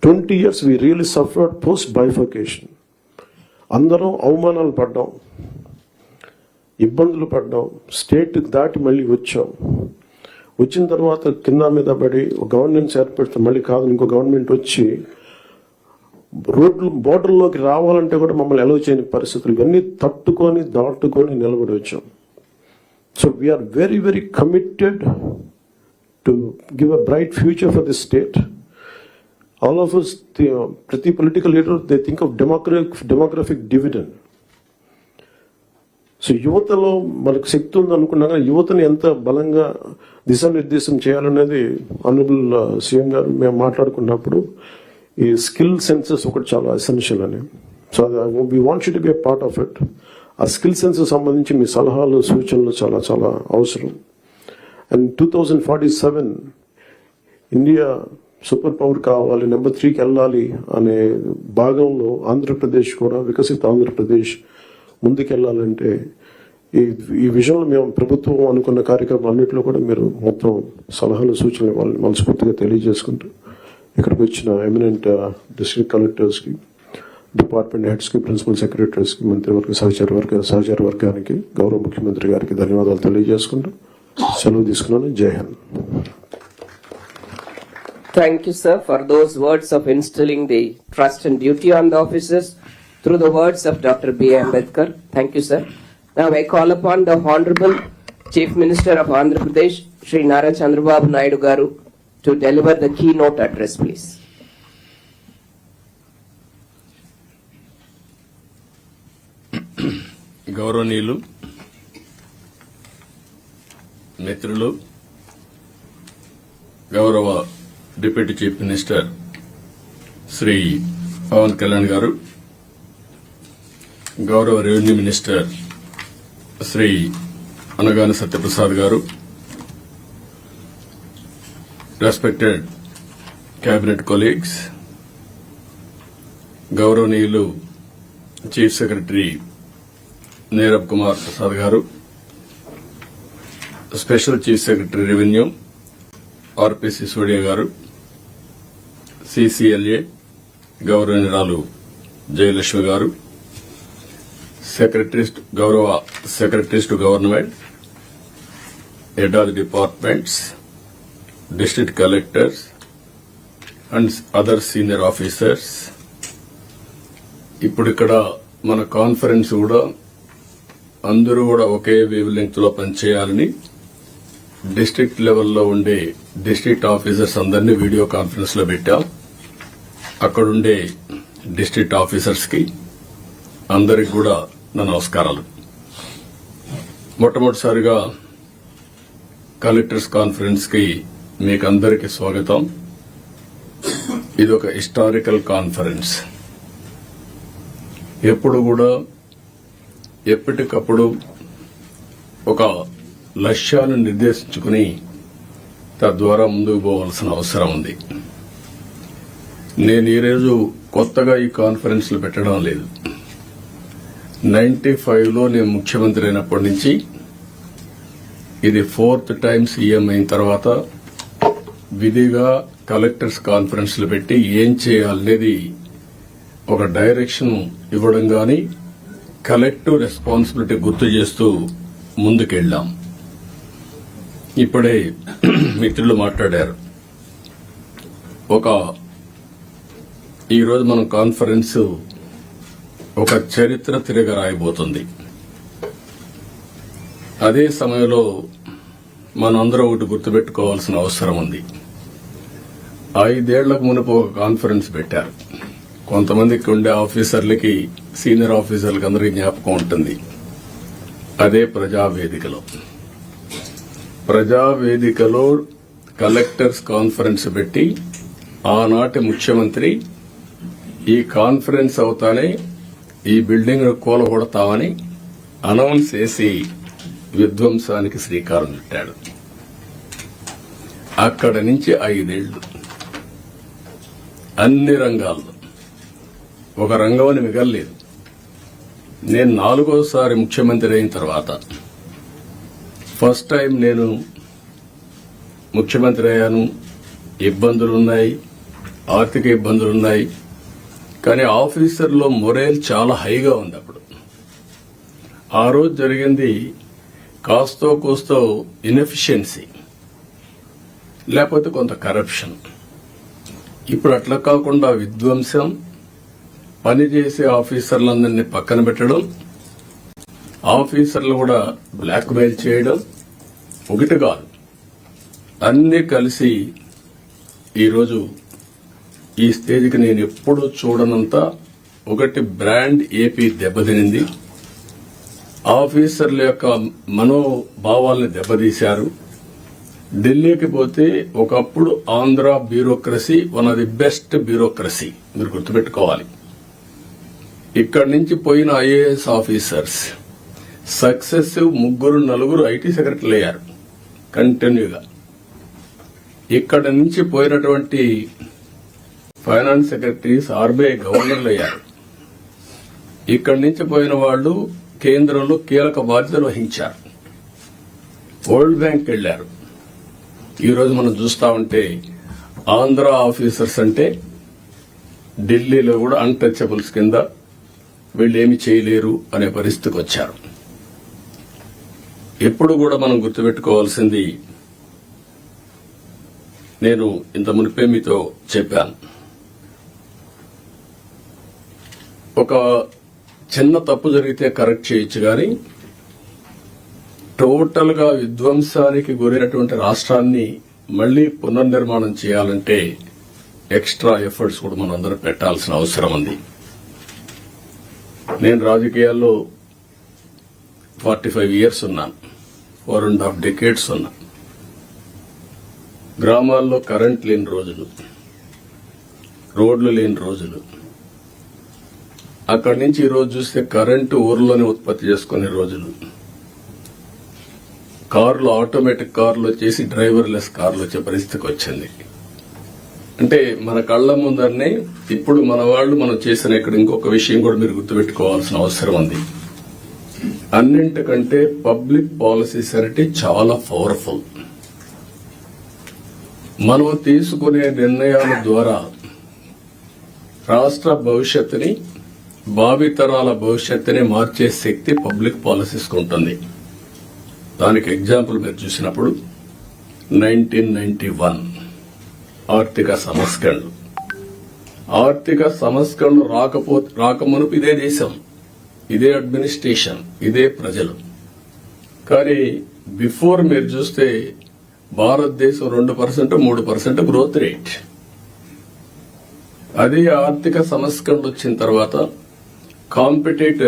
20 years we really suffered post bifurcation. అందరం అవమానాలు పడ్డాం, ఇబ్బందులు పడ్డాం, స్టేట్ దాటి మళ్ళీ వచ్చాం. వచ్చిన తర్వాత కింద మీద పడి గవర్నెన్స్ ఏర్పడితే మళ్ళీ కాదు ఇంకో గవర్నమెంట్ వచ్చి రోడ్లు బోర్డర్లోకి రావాలంటే కూడా మమ్మల్ని అలౌ చేయని పరిస్థితులు, ఇవన్నీ తట్టుకొని దాటుకొని నిలబడి వచ్చాం. So we are very very committed to give a bright future for this state. All of us, ప్రతి political leader they think of demographic dividend. So యువతలో మనకు శక్తి ఉంది అనుకున్నా కానీ యువతని ఎంత బలంగా దిశానిర్దేశం చేయాలనేది ఆనరబుల్ సీఎం గారు మేము మాట్లాడుకున్నప్పుడు ఈ స్కిల్ సెన్సెస్ ఒకటి చాలా ఎసెన్షియల్ అని. So we want you to be a part of it. ఆ స్కిల్ సెన్సెస్ సంబంధించి మీ సలహాలు సూచనలు చాలా చాలా అవసరం. అండ్ 2047 ఇండియా సూపర్ పవర్ కావాలి, నెంబర్ 3కి వెళ్ళాలి అనే భాగంలో ఆంధ్రప్రదేశ్ కూడా వికసిత ఆంధ్రప్రదేశ్ ముందుకెళ్లాలంటే ఈ విషయంలో మేము ప్రభుత్వం అనుకున్న కార్యక్రమాలన్నింటిలో కూడా మీరు మొత్తం సలహాలు సూచనలు ఇవ్వాలని మనస్ఫూర్తిగా తెలియజేసుకుంటూ ఇక్కడికి వచ్చిన ఎమినెంట్ డిస్ట్రిక్ట్ కలెక్టర్స్కి, డిపార్ట్మెంట్ హెడ్స్కి, ప్రిన్సిపల్ సెక్రటరీస్కి, మంత్రివర్గ సహచర వర్గానికి, గౌరవ ముఖ్యమంత్రి గారికి ధన్యవాదాలు తెలియజేసుకుంటూ సెలవు తీసుకున్నాను. జై Hind. Thank you, sir, for those words of instilling the trust and duty on the officers through the words of Dr. B. Ambedkar. Thank you, sir. Now I call upon the Honorable Chief Minister of Andhra Pradesh, Shri Nara Chandrababu Naidu Garu, to deliver the keynote address, please. గౌరవనీయులు, మిత్రులు, గౌరవ deputy chief minister Shri Pawan Kalyan garu, గౌరవ revenue minister Shri Anagani Satyaprasad garu, respected cabinet colleagues, గౌరవనీయులు chief secretary Neerabh Kumar Prasad garu, special chief secretary revenue RP Sisodia garu, CCLA గౌరవనీయురాలు జయలక్ష్మి గారు, గౌరవ secretaries to government, head of the departments, district collectors and other senior officers. ఇప్పుడు ఇక్కడ మన కాన్ఫరెన్స్ కూడా అందరూ కూడా ఒకే వేవ్ లెంగ్త్ లో పనిచేయాలని డిస్ట్రిక్ట్ లెవెల్లో ఉండే డిస్ట్రిక్ట్ ఆఫీసర్స్ అందరినీ వీడియో కాన్ఫరెన్స్ లో పెట్టాం. అక్కడుండే డిస్ట్రిక్ట్ ఆఫీసర్స్ కి అందరికి కూడా నా నమస్కారాలు. మొట్టమొదటిసారిగా కలెక్టర్స్ కాన్ఫరెన్స్ కి మీకు అందరికీ స్వాగతం. ఇది ఒక హిస్టారికల్ కాన్ఫరెన్స్. ఎప్పుడు కూడా ఎప్పటికప్పుడు ఒక లక్ష్యాలను నిర్దేశించుకుని తద్వారా ముందుకు పోవాల్సిన అవసరం ఉంది. నేను ఈరోజు కొత్తగా ఈ కాన్ఫరెన్స్లు పెట్టడం లేదు. 95లో నేను ముఖ్యమంత్రి అయినప్పటి నుంచి ఇది 4th టైం సీఎం అయిన తర్వాత విధిగా కలెక్టర్స్ కాన్ఫరెన్స్లు పెట్టి ఏం చేయాలనేది ఒక డైరెక్షన్ ఇవ్వడం గాని కలెక్టివ్ రెస్పాన్సిబిలిటీ గుర్తు చేస్తూ ముందుకెళ్లాం. ఇప్పుడే మిత్రులు మాట్లాడారు. ఈరోజు మనం కాన్ఫరెన్స్ ఒక చరిత్ర తిరగ రాయబోతుంది. అదే సమయంలో మనందరం ఒకటి గుర్తుపెట్టుకోవాల్సిన అవసరం ఉంది. 5 ఏళ్లకు మునుపు ఒక కాన్ఫరెన్స్ పెట్టారు. కొంతమందికి ఉండే ఆఫీసర్లకి, సీనియర్ ఆఫీసర్లకి అందరికీ జ్ఞాపకం ఉంటుంది. అదే ప్రజావేదికలో కలెక్టర్స్ కాన్ఫరెన్స్ పెట్టి ఆనాటి ముఖ్యమంత్రి ఈ కాన్ఫరెన్స్ అవుతానే ఈ బిల్డింగ్ కూలగొడతామని అనౌన్స్ చేసి విధ్వంసానికి శ్రీకారం చుట్టాడు. అక్కడి నుంచి 5 ఏళ్లు అన్ని రంగాల్లో ఒక రంగం అని మిగల్లేదు. నేను 4వసారి ముఖ్యమంత్రి అయిన తర్వాత ఫస్ట్ టైం నేను ముఖ్యమంత్రి అయ్యాను. ఇబ్బందులున్నాయి, ఆర్థిక ఇబ్బందులున్నాయి. కానీ ఆఫీసర్లో మొరేల్ చాలా హైగా ఉంది. అప్పుడు ఆ రోజు జరిగింది కాస్తో కూస్తో ఇన్ఎఫిషియన్సీ, లేకపోతే కొంత కరప్షన్. ఇప్పుడు అట్లా కాకుండా విధ్వంసం, పనిచేసే ఆఫీసర్లందరినీ పక్కన పెట్టడం, ఆఫీసర్లు కూడా బ్లాక్మెయిల్ చేయడం, ఒకటి కాదు అన్నీ కలిసి ఈరోజు ఈ స్టేజ్కి నేను ఎప్పుడూ చూడనంత ఒకటి బ్రాండ్ ఏపీ దెబ్బతినింది. ఆఫీసర్ల యొక్క మనోభావాల్ని దెబ్బతీశారు. ఢిల్లీకి పోతే ఒకప్పుడు Andhra bureaucracy one of the best bureaucracy, మీరు గుర్తుపెట్టుకోవాలి. ఇక్కడి నుంచి పోయిన ఐఏఎస్ ఆఫీసర్స్ సక్సెసివ్ 3-4 ఐటీ సెక్రటరీలు అయ్యారు కంటిన్యూగా. ఇక్కడ నుంచి పోయినటువంటి ఫైనాన్స్ సెక్రటరీస్ ఆర్బీఐ గవర్నర్లు అయ్యారు. ఇక్కడి నుంచి పోయిన వాళ్ళు కేంద్రంలో కీలక బాధ్యతలు వహించారు. వరల్డ్ బ్యాంక్ వెళ్లారు. ఈరోజు మనం చూస్తా ఉంటే ఆంధ్ర ఆఫీసర్స్ అంటే ఢిల్లీలో కూడా అన్టచబుల్స్ కింద వీళ్ళేమి చేయలేరు అనే పరిస్థితికి వచ్చారు. ఎప్పుడు కూడా మనం గుర్తుపెట్టుకోవాల్సింది, నేను ఇంత మునిపే మీతో చెప్పాను, ఒక చిన్న తప్పు జరిగితే కరెక్ట్ చేయొచ్చు, కానీ టోటల్ గా విధ్వంసానికి గురైనటువంటి రాష్ట్రాన్ని మళ్లీ పునర్నిర్మాణం చేయాలంటే ఎక్స్ట్రా ఎఫర్ట్స్ కూడా మనం అందరం పెట్టాల్సిన అవసరం ఉంది. నేను రాజకీయాల్లో 45 years ఉన్నాను, 4.5 decades ఉన్నాను. గ్రామాల్లో కరెంట్ లేని రోజులు, రోడ్లు లేని రోజులు, అక్కడి నుంచి ఈరోజు చూస్తే కరెంటు ఊర్లోనే ఉత్పత్తి చేసుకునే రోజులు, కార్లు ఆటోమేటిక్ కార్లు వచ్చేసి డ్రైవర్లెస్ కార్లు వచ్చే పరిస్థితికి వచ్చింది. అంటే మన కళ్ల ముందరనే ఇప్పుడు మన వాళ్ళు మనం చేసిన ఇక్కడ ఇంకొక విషయం కూడా మీరు గుర్తుపెట్టుకోవాల్సిన అవసరం ఉంది. అన్నింటికంటే పబ్లిక్ పాలసీస్ అంటే చాలా పవర్ఫుల్. మనం తీసుకునే నిర్ణయాల ద్వారా రాష్ట్ర భవిష్యత్తుని, భావితరాల భవిష్యత్తుని మార్చే శక్తి పబ్లిక్ పాలసీస్ ఉంటుంది. దానికి ఎగ్జాంపుల్ మీరు చూసినప్పుడు 1991 ఆర్థిక సంస్కరణలు రాకమునుపు ఇదే దేశం, ఇదే అడ్మినిస్ట్రేషన్, ఇదే ప్రజలు. కానీ బిఫోర్ మీరు చూస్తే భారతదేశం 2%, 3% గ్రోత్ రేట్. అదే ఆర్థిక సంస్కరణలు వచ్చిన తర్వాత కాంపిటేటివ్